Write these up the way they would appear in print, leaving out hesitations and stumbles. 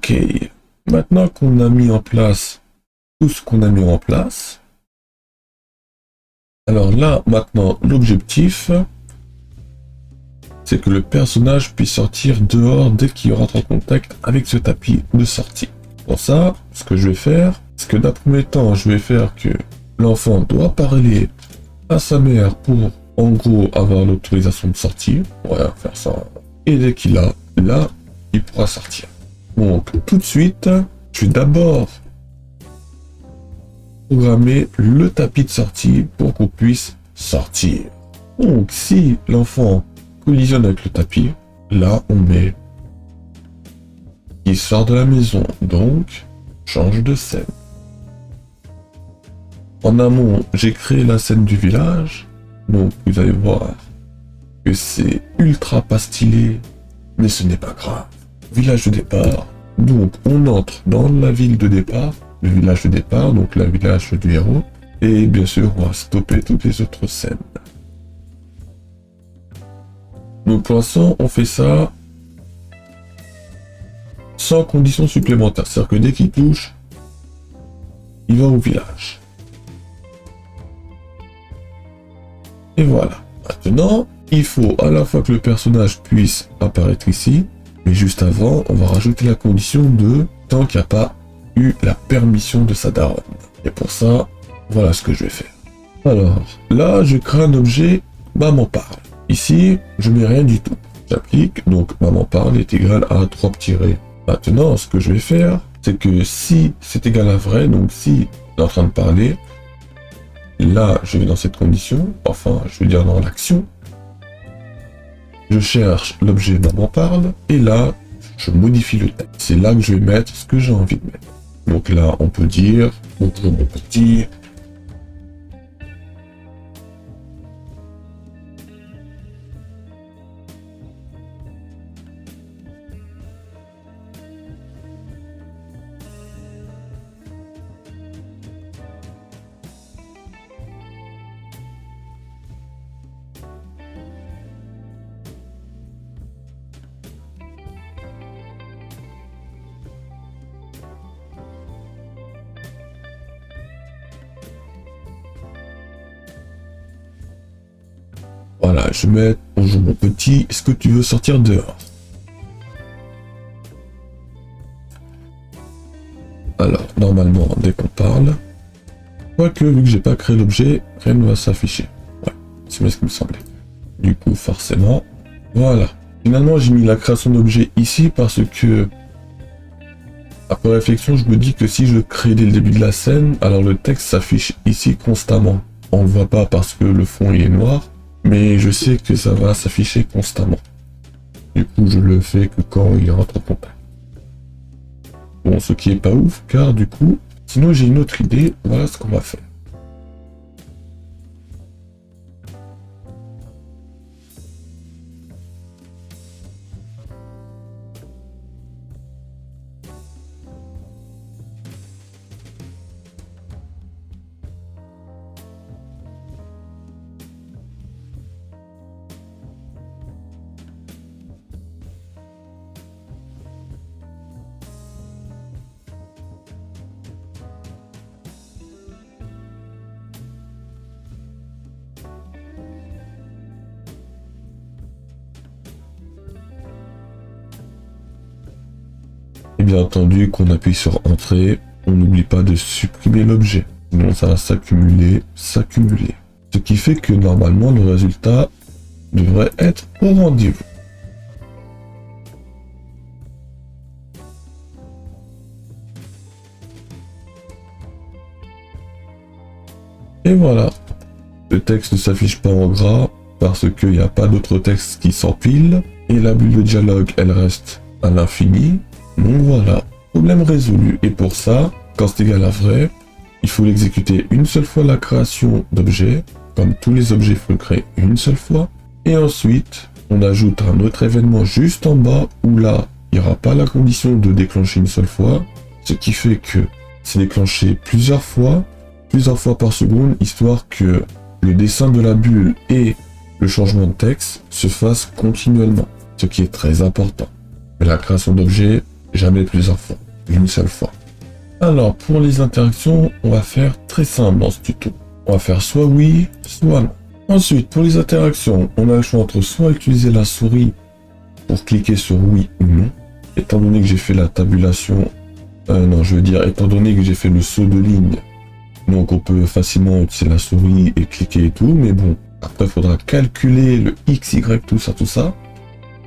Ok, maintenant qu'on a mis en place tout ce qu'on a mis en place, alors là, maintenant, l'objectif, c'est que le personnage puisse sortir dehors dès qu'il rentre en contact avec ce tapis de sortie. Pour ça, ce que je vais faire, c'est que d'un premier temps, je vais faire que l'enfant doit parler à sa mère pour, en gros, avoir l'autorisation de sortir. On va faire ça. Et dès qu'il a, là, il pourra sortir. Donc, tout de suite, je vais d'abord programmer le tapis de sortie pour qu'on puisse sortir. Donc, si l'enfant collisionne avec le tapis, là, on met il sort de la maison, donc change de scène. En amont, j'ai créé la scène du village, donc vous allez voir que c'est ultra pas stylé, mais ce n'est pas grave. Village de départ, donc on entre dans la ville de départ, le village de départ, donc le village du héros, et bien sûr on va stopper toutes les autres scènes. Donc pour l'instant, on fait ça sans condition supplémentaire. C'est-à-dire que dès qu'il touche, il va au village. Et voilà. Maintenant, il faut à la fois que le personnage puisse apparaître ici, mais juste avant, on va rajouter la condition de tant qu'il n'y a pas eu la permission de sa daronne. Et pour ça, voilà ce que je vais faire. Alors, là, je crée un objet maman parle. Ici, je mets rien du tout. J'applique, donc maman parle est égal à 3 petits traits. Maintenant, ce que je vais faire, c'est que si c'est égal à vrai, donc si il est en train de parler, là, je vais dans cette condition, enfin, je veux dire dans l'action, je cherche l'objet maman parle, et là, je modifie le texte. C'est là que je vais mettre ce que j'ai envie de mettre. Donc là, on peut dire, bonjour mon petit. Voilà, je mets bonjour mon petit, est-ce que tu veux sortir dehors? Alors, normalement, dès qu'on parle, quoique, vu que j'ai pas créé l'objet, rien ne va s'afficher. Ouais, c'est bien ce qui me semblait. Du coup, forcément, voilà. Finalement, j'ai mis la création d'objet ici parce que, après réflexion, je me dis que si je crée dès le début de la scène, alors le texte s'affiche ici constamment. On le voit pas parce que le fond il est noir, mais je sais que ça va s'afficher constamment. Du coup, je le fais que quand il rentre en contact. Bon, ce qui est pas ouf, car du coup, sinon j'ai une autre idée, voilà ce qu'on va faire. Et bien entendu, qu'on appuie sur entrée, on n'oublie pas de supprimer l'objet. Sinon ça va s'accumuler, s'accumuler. Ce qui fait que normalement le résultat devrait être au rendez-vous. Et voilà. Le texte ne s'affiche pas en gras parce qu'il n'y a pas d'autre texte qui s'empile. Et la bulle de dialogue, elle reste à l'infini. Donc voilà, problème résolu. Et pour ça, quand c'est égal à vrai, il faut l'exécuter une seule fois la création d'objets. Comme tous les objets, il faut le créer une seule fois. Et ensuite, on ajoute un autre événement juste en bas où là, il n'y aura pas la condition de déclencher une seule fois. Ce qui fait que c'est déclenché plusieurs fois par seconde, histoire que le dessin de la bulle et le changement de texte se fassent continuellement. Ce qui est très important. Mais la création d'objets, jamais plusieurs fois, une seule fois. Alors, pour les interactions, on va faire très simple dans ce tuto. On va faire soit oui, soit non. Ensuite, pour les interactions, on a le choix entre soit utiliser la souris pour cliquer sur oui ou non. Étant donné que j'ai fait la tabulation, étant donné que j'ai fait le saut de ligne, donc on peut facilement utiliser la souris et cliquer et tout, mais bon, après il faudra calculer le X, Y, tout ça.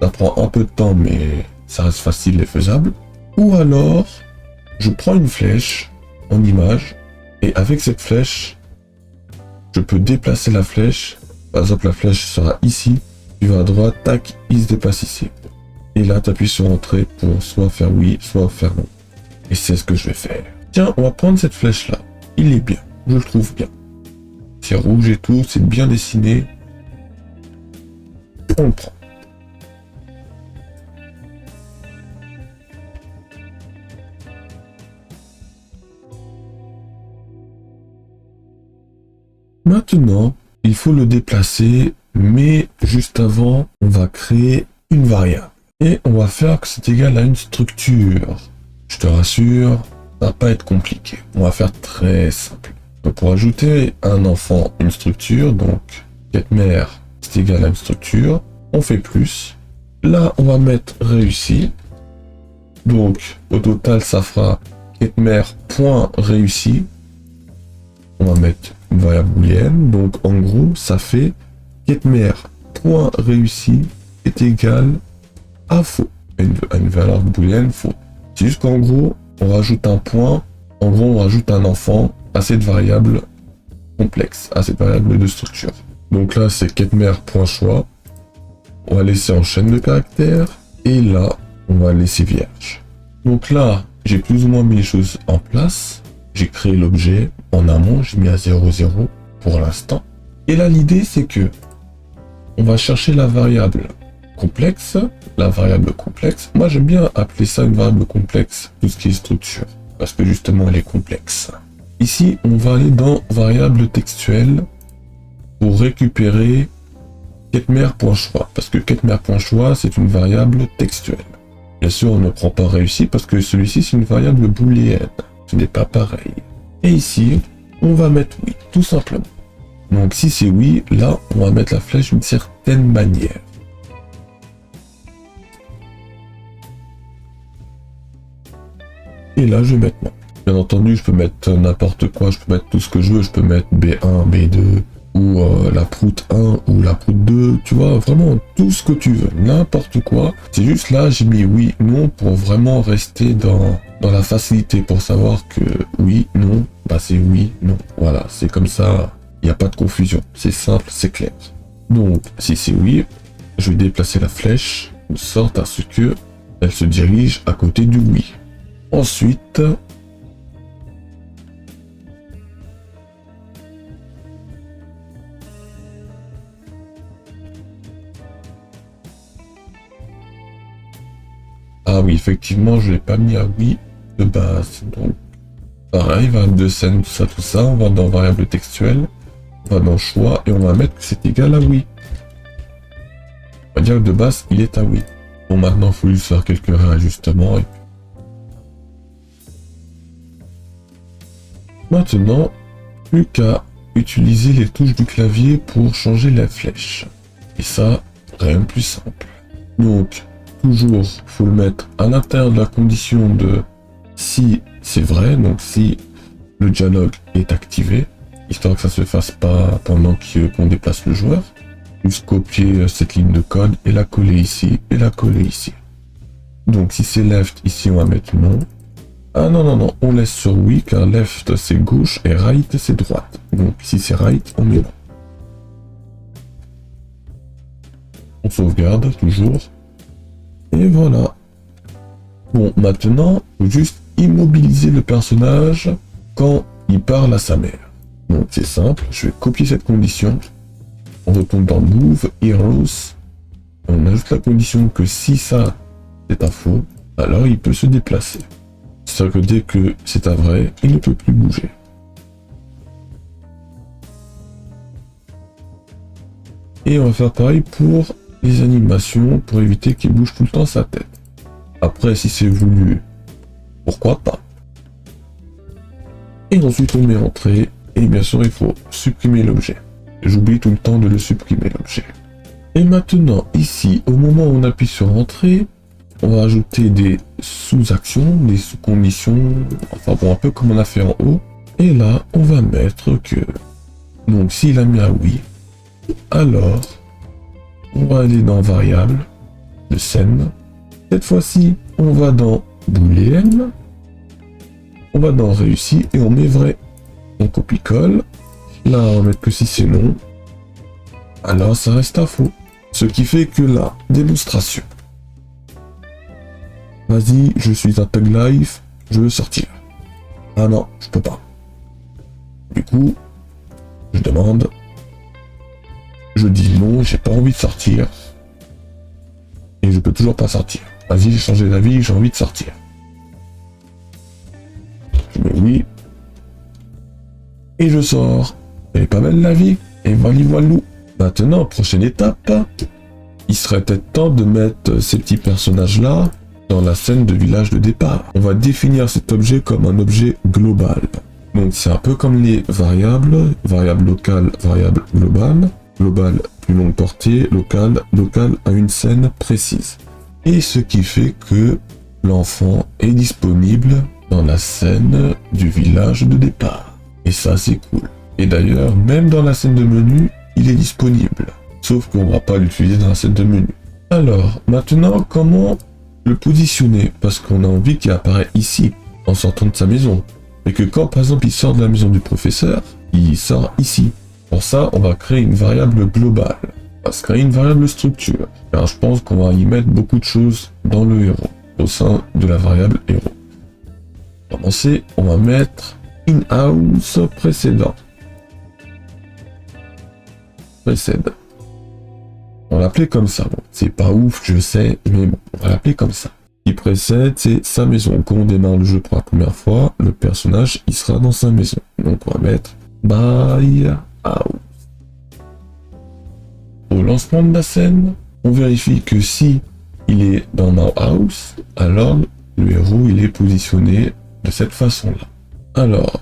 Ça prend un peu de temps, mais ça reste facile et faisable. Ou alors, je prends une flèche en image, et avec cette flèche, je peux déplacer la flèche. Par exemple, la flèche sera ici, tu vas à droite, tac, il se déplace ici. Et là, tu appuies sur Entrée pour soit faire oui, soit faire non. Et c'est ce que je vais faire. Tiens, on va prendre cette flèche-là. Il est bien, je le trouve bien. C'est rouge et tout, c'est bien dessiné. On le prend. Maintenant, il faut le déplacer, mais juste avant, on va créer une variable. Et on va faire que c'est égal à une structure. Je te rassure, ça va pas être compliqué. On va faire très simple. Donc pour ajouter à un enfant une structure, donc getMare c'est égal à une structure, on fait plus. Là, on va mettre réussi. Donc au total, ça fera getMare.réussi. On va mettre une variable booléenne. Donc en gros, ça fait getMare.réussi est égal à faux. À une valeur booléenne faux. C'est juste qu'en gros, on rajoute un point. En gros, on rajoute un enfant à cette variable complexe, à cette variable de structure. Donc là, c'est getMare.choix. On va laisser en chaîne de caractères. Et là, on va laisser vierge. Donc là, j'ai plus ou moins mis les choses en place. J'ai créé l'objet en amont, j'ai mis à 0,0 pour l'instant. Et là, l'idée, c'est que on va chercher la variable complexe. La variable complexe, moi j'aime bien appeler ça une variable complexe, tout ce qui est structure, parce que justement elle est complexe. Ici, on va aller dans variable textuelle pour récupérer getMare.choix, parce que getMare.choix c'est une variable textuelle. Bien sûr, on ne prend pas réussi parce que celui-ci c'est une variable booléenne. Ce n'est pas pareil. Et ici, on va mettre oui, tout simplement. Donc si c'est oui, là, on va mettre la flèche d'une certaine manière. Et là, je vais mettre non. Bien entendu, je peux mettre n'importe quoi, je peux mettre tout ce que je veux, je peux mettre B1, B2, ou la prout 1, ou la prout 2, tu vois, vraiment tout ce que tu veux, n'importe quoi. C'est juste là, j'ai mis oui, non, pour vraiment rester dans la facilité, pour savoir que oui, non, bah c'est oui, non. Voilà, c'est comme ça, il n'y a pas de confusion, c'est simple, c'est clair. Donc, si c'est oui, je vais déplacer la flèche, de sorte à ce que elle se dirige à côté du oui. Ensuite, ah oui, effectivement, je l'ai pas mis à oui de base. Donc, pareil, variable de scène, tout ça, on va dans variable textuelle, on va dans choix et on va mettre que c'est égal à oui. On va dire que de base, il est à oui. Bon, maintenant, il faut juste faire quelques réajustements. Maintenant, plus qu'à utiliser les touches du clavier pour changer la flèche. Et ça, rien de plus simple. Donc, toujours, faut le mettre à l'intérieur de la condition de si c'est vrai, donc si le dialogue est activé, histoire que ça se fasse pas pendant qu'on déplace le joueur. Juste copier cette ligne de code et la coller ici et la coller ici. Donc si c'est left, ici on va mettre non. Ah non, on laisse sur oui car left c'est gauche et right c'est droite. Donc si c'est right, on met non. On sauvegarde toujours. Et voilà. Bon, maintenant, il faut juste immobiliser le personnage quand il parle à sa mère. Donc c'est simple, je vais copier cette condition. On retourne dans Move, Heroes. On ajoute la condition que si ça c'est un faux, alors il peut se déplacer. C'est-à-dire que dès que c'est un vrai, il ne peut plus bouger. Et on va faire pareil pour les animations, pour éviter qu'il bouge tout le temps sa tête. Après, si c'est voulu, pourquoi pas. Et ensuite, on met entrée. Et bien sûr, il faut supprimer l'objet. J'oublie tout le temps de le supprimer, l'objet. Et maintenant, ici, au moment où on appuie sur entrée, on va ajouter des sous-actions, des sous-conditions, enfin bon, un peu comme on a fait en haut. Et là, on va mettre que... Donc, s'il a mis un oui, alors, on va aller dans variable de scène. Cette fois-ci, on va dans boolean. On va dans réussi et on met vrai. On copie-colle. Là, on va mettre que si c'est non. Alors, ça reste à faux. Ce qui fait que la démonstration. Vas-y, je suis un Thug Life, je veux sortir. Ah non, je peux pas. Du coup, je demande. Je dis non, j'ai pas envie de sortir. Et je peux toujours pas sortir. Vas-y, j'ai changé d'avis, j'ai envie de sortir. Je mets oui. Et je sors. Elle est pas belle la vie. Et voilà, voilou. Maintenant, prochaine étape. Il serait peut-être temps de mettre ces petits personnages-là dans la scène de village de départ. On va définir cet objet comme un objet global. Donc c'est un peu comme les variables. Variable locale, variable globale. Global, plus longue portée. Local, local à une scène précise. Et ce qui fait que l'enfant est disponible dans la scène du village de départ. Et ça, c'est cool. Et d'ailleurs, même dans la scène de menu, il est disponible. Sauf qu'on ne va pas l'utiliser dans la scène de menu. Alors, maintenant, comment le positionner? Parce qu'on a envie qu'il apparaisse ici, en sortant de sa maison. Et que quand, par exemple, il sort de la maison du professeur, il sort ici. Pour ça, on va créer une variable globale. On va se créer une variable structure. Car je pense qu'on va y mettre beaucoup de choses dans le héros, au sein de la variable héros. Pour commencer, on va mettre in-house précédent. Précède. On va l'appeler comme ça. Bon, c'est pas ouf, je sais, mais bon, on va l'appeler comme ça. Ce qui précède, c'est sa maison. Quand on démarre le jeu pour la première fois, le personnage, il sera dans sa maison. Donc on va mettre by house. Au lancement de la scène, on vérifie que si il est dans my house, alors le héros, il est positionné de cette façon-là. Alors,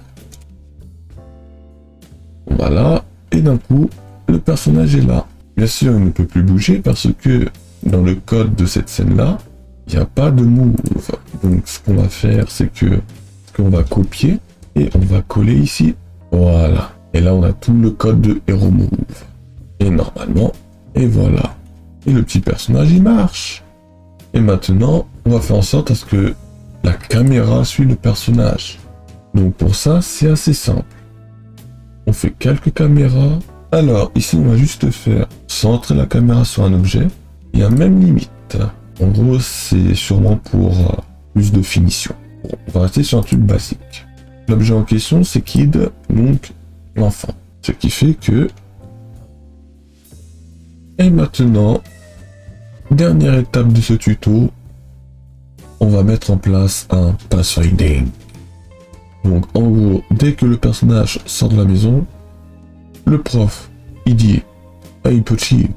voilà, et d'un coup, le personnage est là. Bien sûr, il ne peut plus bouger parce que dans le code de cette scène-là, il n'y a pas de move. Donc, ce qu'on va faire, c'est que qu'on va copier et on va coller ici. Voilà. Et là, on a tout le code de Hero Move. Et normalement, et voilà. Et le petit personnage, il marche. Et maintenant, on va faire en sorte à ce que la caméra suit le personnage. Donc pour ça, c'est assez simple. On fait quelques caméras. Alors, ici, on va juste faire centrer la caméra sur un objet. Il y a même limite. En gros, c'est sûrement pour plus de finition. Bon, on va rester sur un truc basique. L'objet en question, c'est Kid, donc l'enfant. Ce qui fait que... Et maintenant, dernière étape de ce tuto, on va mettre en place un pathfinding. Donc en gros, dès que le personnage sort de la maison, le prof, il dit « Hey petit,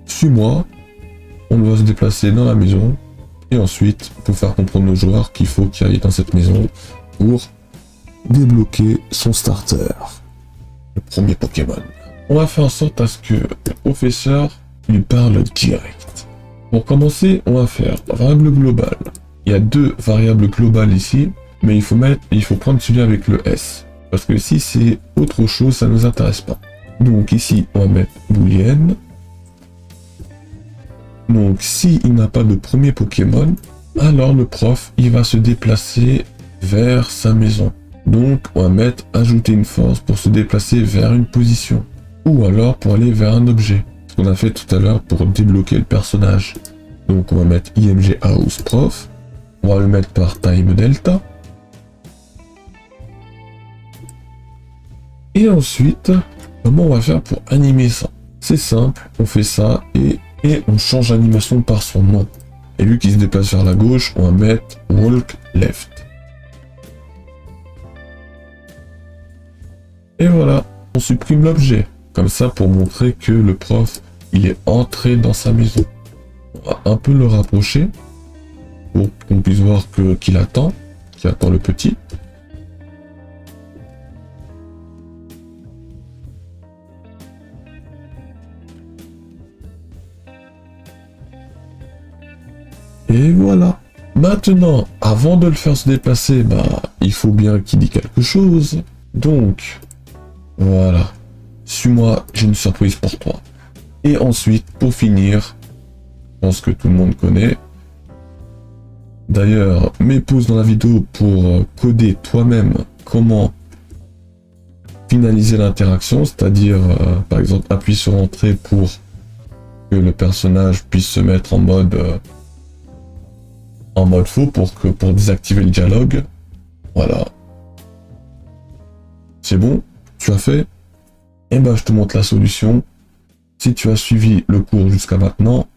suis-moi ». On doit se déplacer dans la maison et ensuite, il faut faire comprendre aux joueurs qu'il faut qu'il aille dans cette maison pour débloquer son starter, le premier Pokémon. On va faire en sorte à ce que le professeur lui parle direct. Pour commencer, on va faire variable globale. Il y a deux variables globales ici, mais il faut prendre celui avec le S. Parce que si c'est autre chose, ça ne nous intéresse pas. Donc ici, on va mettre boolean. Donc s'il n'a pas de premier Pokémon, alors le prof, il va se déplacer vers sa maison. Donc on va mettre ajouter une force pour se déplacer vers une position. Ou alors pour aller vers un objet. Ce qu'on a fait tout à l'heure pour débloquer le personnage. Donc on va mettre img house prof. On va le mettre par time delta. Et ensuite, comment on va faire pour animer ça? C'est simple, on fait ça et on change l'animation par son nom. Et lui qui se déplace vers la gauche, on va mettre walk left. Et voilà, on supprime l'objet. Comme ça pour montrer que le prof, il est entré dans sa maison. On va un peu le rapprocher. pour qu'on puisse voir qu'il attend, le petit. Et voilà. Maintenant, avant de le faire se déplacer, il faut bien qu'il dise quelque chose. Donc, voilà. Suis-moi, j'ai une surprise pour toi. Et ensuite, pour finir, je pense que tout le monde connaît. D'ailleurs, mets pause dans la vidéo pour coder toi-même comment finaliser l'interaction, c'est-à-dire, par exemple, appuie sur Entrée pour que le personnage puisse se mettre en mode faux pour désactiver le dialogue. Voilà. C'est bon, tu as fait. Et je te montre la solution. Si tu as suivi le cours jusqu'à maintenant,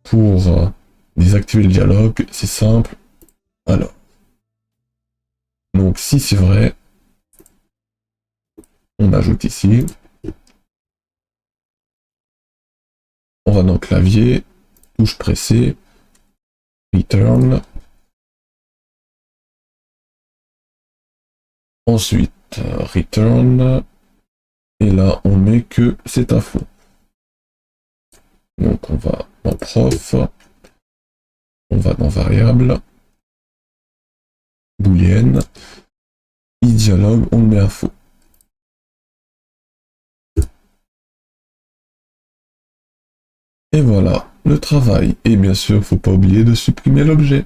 pour désactiver le dialogue, c'est simple. Alors, donc si c'est vrai, on ajoute ici. On va dans le clavier, touche pressée, return. Ensuite, return. Et là, on met que c'est un faux. Donc, on va dans prof. On va dans variable. Boolean. Dialogue, on le met à faux. Et voilà, le travail. Et bien sûr, faut pas oublier de supprimer l'objet.